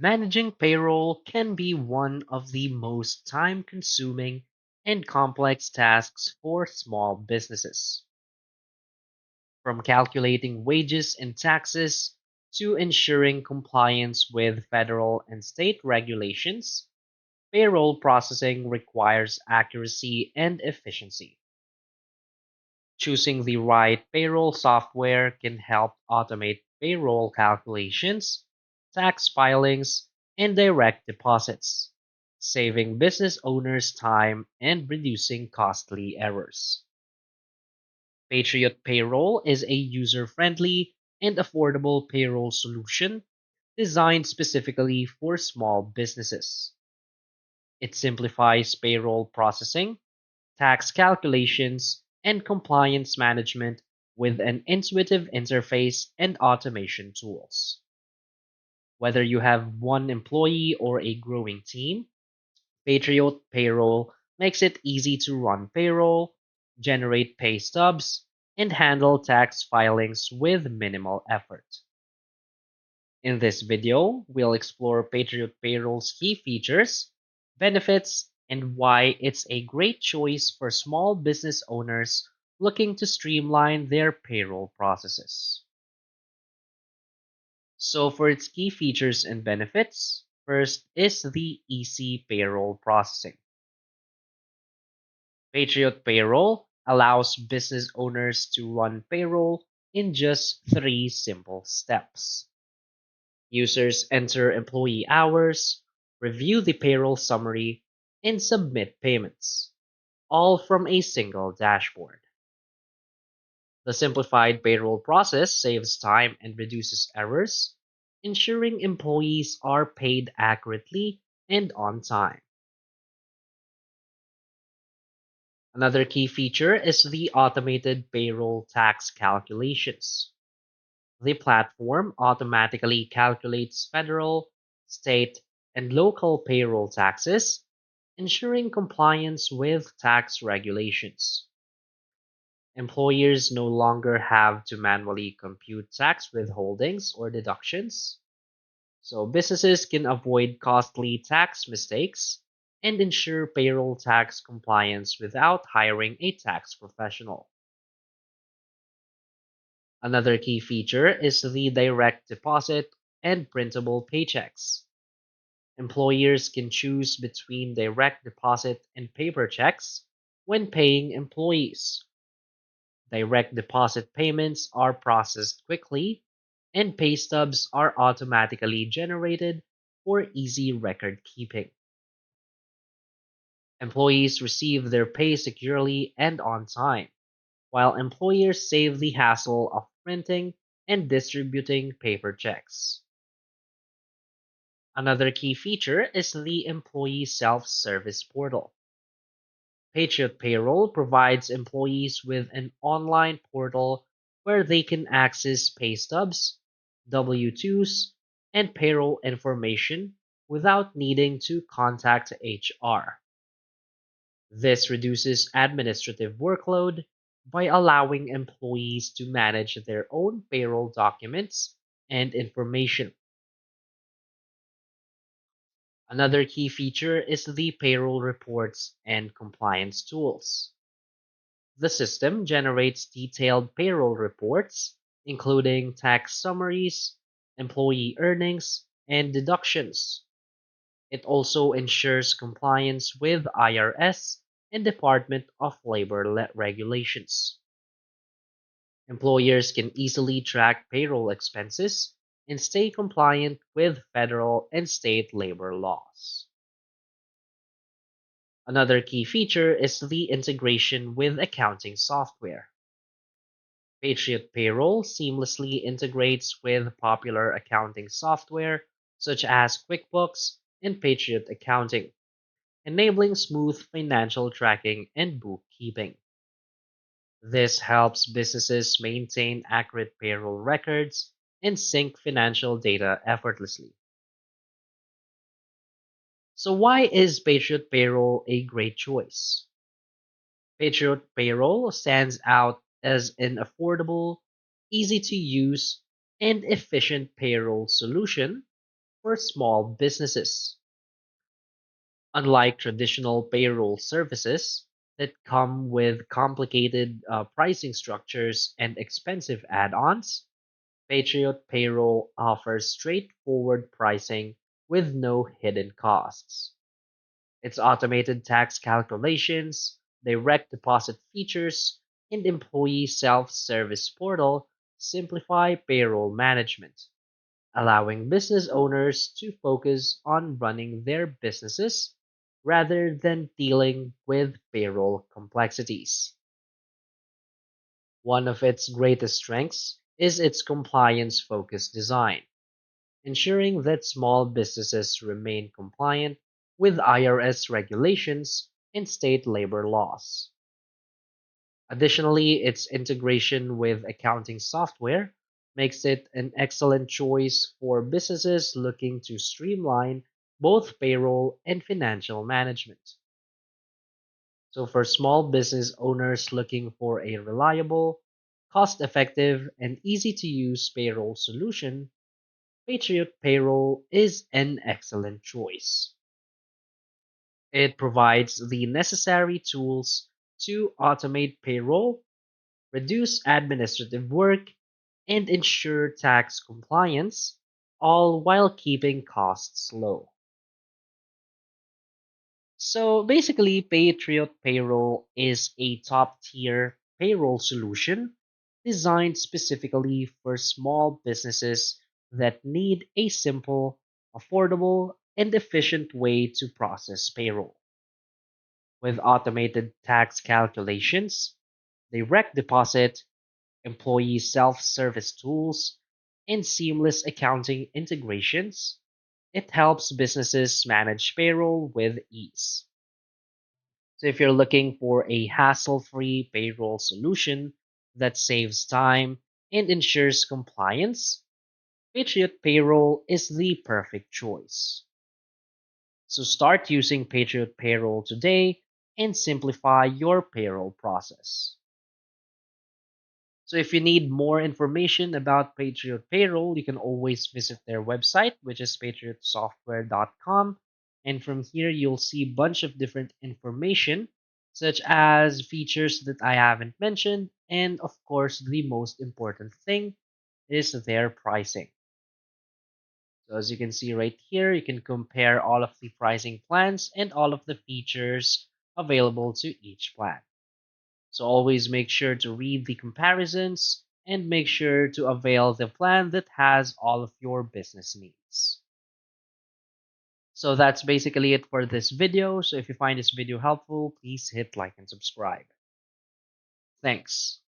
Managing payroll can be one of the most time consuming and complex tasks for small businesses. From calculating wages and taxes to ensuring compliance with federal and state regulations, payroll processing requires accuracy and efficiency. Choosing the right payroll software can help automate payroll calculations, tax filings, and direct deposits, saving business owners time and reducing costly errors. Patriot Payroll is a user friendly and affordable payroll solution designed specifically for small businesses. It simplifies payroll processing, tax calculations, and compliance management with an intuitive interface and automation tools. Whether you have one employee or a growing team, Patriot Payroll makes it easy to run payroll, generate pay stubs, and handle tax filings with minimal effort. In this video, we'll explore Patriot Payroll's key features, benefits, and why it's a great choice for small business owners looking to streamline their payroll processes. So, for its key features and benefits, first is the easy payroll processing. Patriot Payroll allows business owners to run payroll in just three simple steps. Users enter employee hours, review the payroll summary, and submit payments, all from a single dashboard. The simplified payroll process saves time and reduces errors, ensuring employees are paid accurately and on time. Another key feature is the automated payroll tax calculations. The platform automatically calculates federal, state, and local payroll taxes, ensuring compliance with tax regulations. Employers no longer have to manually compute tax withholdings or deductions, so businesses can avoid costly tax mistakes and ensure payroll tax compliance without hiring a tax professional. Another key feature is the direct deposit and printable paychecks. Employers can choose between direct deposit and paper checks when paying employees. Direct deposit payments are processed quickly, and pay stubs are automatically generated for easy record keeping. Employees receive their pay securely and on time, while employers save the hassle of printing and distributing paper checks. Another key feature is the employee self service portal. Patriot Payroll provides employees with an online portal where they can access pay stubs, W 2s, and payroll information without needing to contact HR. This reduces administrative workload by allowing employees to manage their own payroll documents and information. Another key feature is the payroll reports and compliance tools. The system generates detailed payroll reports, including tax summaries, employee earnings, and deductions. It also ensures compliance with IRS and Department of Labor regulations. Employers can easily track payroll expenses and stay compliant with federal and state labor laws. Another key feature is the integration with accounting software. Patriot Payroll seamlessly integrates with popular accounting software such as QuickBooks and Patriot Accounting, enabling smooth financial tracking and bookkeeping. This helps businesses maintain accurate payroll records and sync financial data effortlessly. So, why is Patriot Payroll a great choice? Patriot Payroll stands out as an affordable, easy to use, and efficient payroll solution for small businesses. Unlike traditional payroll services that come with complicated pricing structures and expensive add ons, Patriot Payroll offers straightforward pricing with no hidden costs. Its automated tax calculations, direct deposit features, and employee self service portal simplify payroll management, allowing business owners to focus on running their businesses rather than dealing with payroll complexities. One of its greatest strengths is its compliance focused design, ensuring that small businesses remain compliant with IRS regulations and state labor laws. Additionally, its integration with accounting software makes it an excellent choice for businesses looking to streamline both payroll and financial management. So, for small business owners looking for a reliable, cost effective, and easy to use payroll solution, Patriot Payroll is an excellent choice. It provides the necessary tools to automate payroll, reduce administrative work, and ensure tax compliance, all while keeping costs low. So basically, Patriot Payroll is a top tier payroll solution designed specifically for small businesses that need a simple, affordable, and efficient way to process payroll. With automated tax calculations, direct deposit, employee self service tools, and seamless accounting integrations, it helps businesses manage payroll with ease. So, if you're looking for a hassle free payroll solution that saves time and ensures compliance, Patriot Payroll is the perfect choice. So, start using Patriot Payroll today and simplify your payroll process. So if you need more information about Patriot Payroll, you can always visit their website, which is patriotsoftware.com. And from here, you'll see a bunch of different information, such as features that I haven't mentioned. And of course, the most important thing is their pricing. So as you can see right here, you can compare all of the pricing plans and all of the features available to each plan. So always make sure to read the comparisons and make sure to avail the plan that has all of your business needs. So that's basically it for this video. So if you find this video helpful, please hit like and subscribe. Thanks.